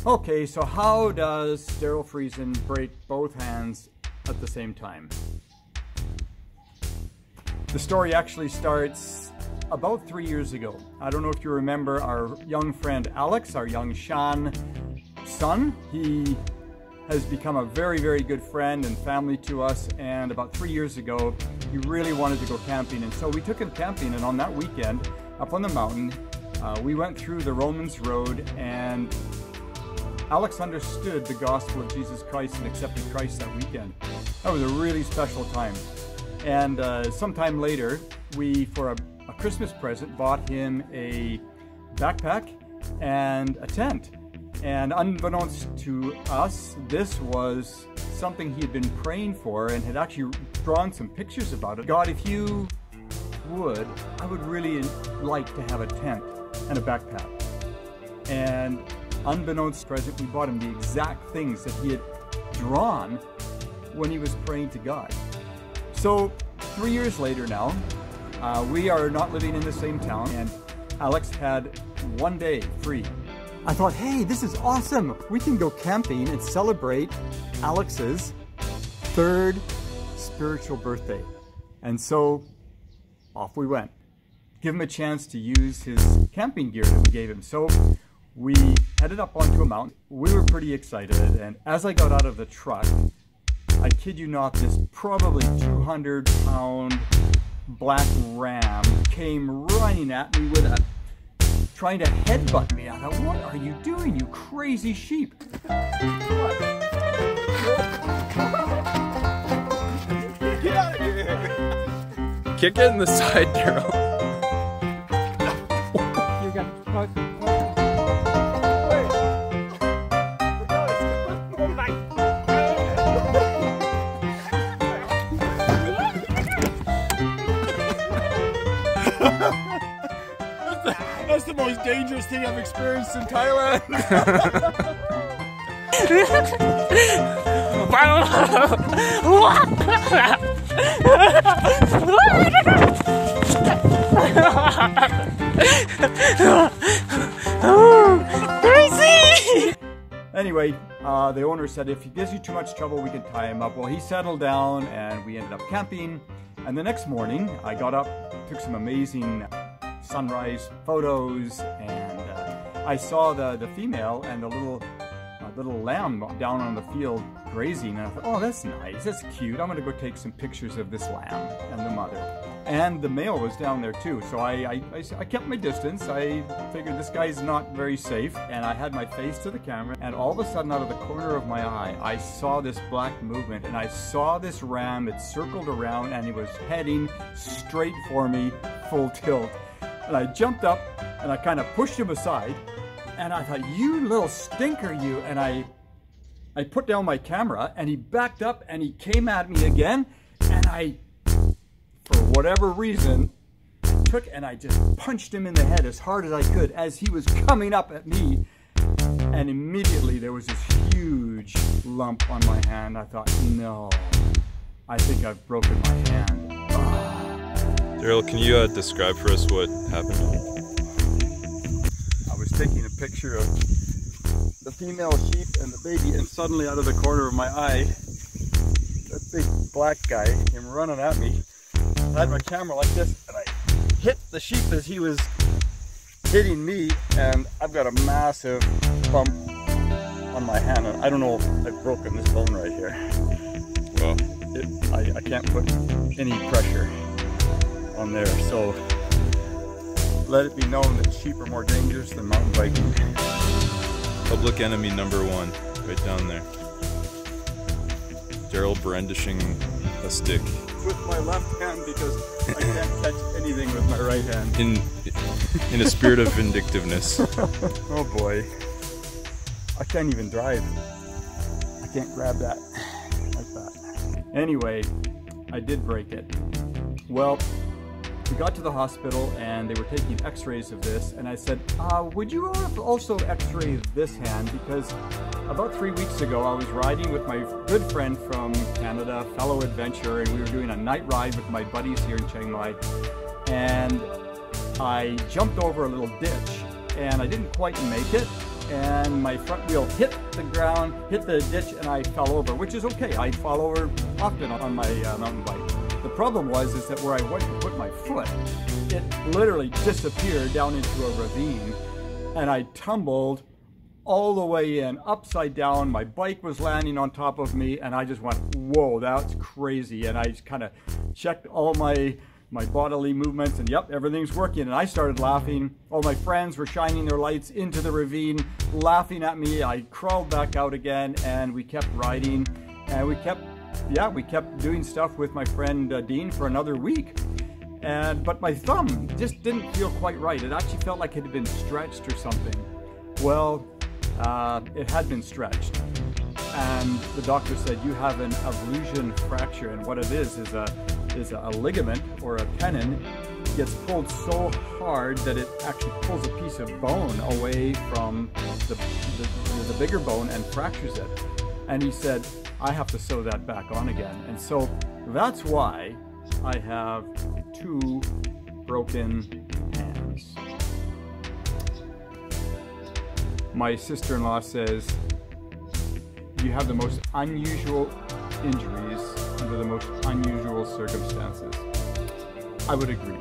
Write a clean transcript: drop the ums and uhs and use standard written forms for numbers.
Okay, so how does Daryl Friesen break both hands at the same time? The story actually starts about 3 years ago. I don't know if you remember our young friend Alex, our young Sean son. He has become a very, very good friend and family to us, and about 3 years ago he really wanted to go camping, and so we took him camping, and on that weekend up on the mountain we went through the Romans Road, and Alex understood the gospel of Jesus Christ and accepted Christ that weekend. That was a really special time. And sometime later, we, for a Christmas present, bought him a backpack and a tent. And unbeknownst to us, this was something he had been praying for and had actually drawn some pictures about it. God, if you would, I would really like to have a tent and a backpack. And unbeknownst to present, we bought him the exact things that he had drawn when he was praying to God. So 3 years later now, we are not living in the same town, and Alex had 1 day free. I thought, hey, this is awesome. We can go camping and celebrate Alex's 3rd spiritual birthday. And so off we went. Give him a chance to use his camping gear that we gave him. So we headed up onto a mountain. We were pretty excited, and as I got out of the truck, I kid you not, this probably 200-pound black ram came running at me with trying to headbutt me. I thought, what are you doing, you crazy sheep? Get out of here! Kick it in the side, Daryl. You got to That's the most dangerous thing I've experienced in Thailand. Crazy! Anyway, the owner said if he gives you too much trouble, we can tie him up. Well, he settled down and we ended up camping. And the next morning, I got up, took some amazing sunrise photos, and I saw the female and the little lamb down on the field grazing, and I thought, oh, that's nice, that's cute. I'm gonna go take some pictures of this lamb and the mother. And the male was down there too, so I kept my distance. I figured this guy's not very safe, and I had my face to the camera, and all of a sudden, out of the corner of my eye, I saw this black movement, and I saw this ram. It circled around, and it was heading straight for me, full tilt. And I jumped up and I kind of pushed him aside, and I thought, you little stinker, you. And I put down my camera, and he backed up and he came at me again, and I, for whatever reason, took and I just punched him in the head as hard as I could as he was coming up at me. And immediately there was this huge lump on my hand. I thought, no, I think I've broken my hand. Daryl, can you describe for us what happened? I was taking a picture of the female sheep and the baby, and suddenly out of the corner of my eye, that big black guy came running at me. I had my camera like this, and I hit the sheep as he was hitting me, and I've got a massive bump on my hand. I don't know if I've broken this bone right here. Well, I can't put any pressure on there, so let it be known that sheep are more dangerous than mountain biking. Public enemy #1, right down there. Daryl brandishing a stick. With my left hand, because I can't catch anything with my right hand. In a spirit of vindictiveness. Oh boy. I can't even drive. I can't grab that like that. Anyway, I did break it. Well, we got to the hospital and they were taking x-rays of this, and I said, would you also x-ray this hand? Because about 3 weeks ago I was riding with my good friend from Canada, fellow adventurer, and we were doing a night ride with my buddies here in Chiang Mai, and I jumped over a little ditch and I didn't quite make it, and my front wheel hit the ground, hit the ditch, and I fell over, which is okay. I fall over often on my mountain bike. The problem is that where I went to put my foot, it literally disappeared down into a ravine, and I tumbled all the way in, upside down. My bike was landing on top of me, and I just went, whoa, that's crazy. And I just kind of checked all my bodily movements, and yep, everything's working. And I started laughing. All my friends were shining their lights into the ravine, laughing at me. I crawled back out again, and we kept riding, and we kept doing stuff with my friend Dean for another week. But my thumb just didn't feel quite right. It actually felt like it had been stretched or something. Well, it had been stretched, and the doctor said, you have an avulsion fracture, and what it is a ligament or a tendon gets pulled so hard that it actually pulls a piece of bone away from the bigger bone and fractures it. And he said, I have to sew that back on again. And so that's why I have 2 broken hands. My sister-in-law says, you have the most unusual injuries under the most unusual circumstances. I would agree.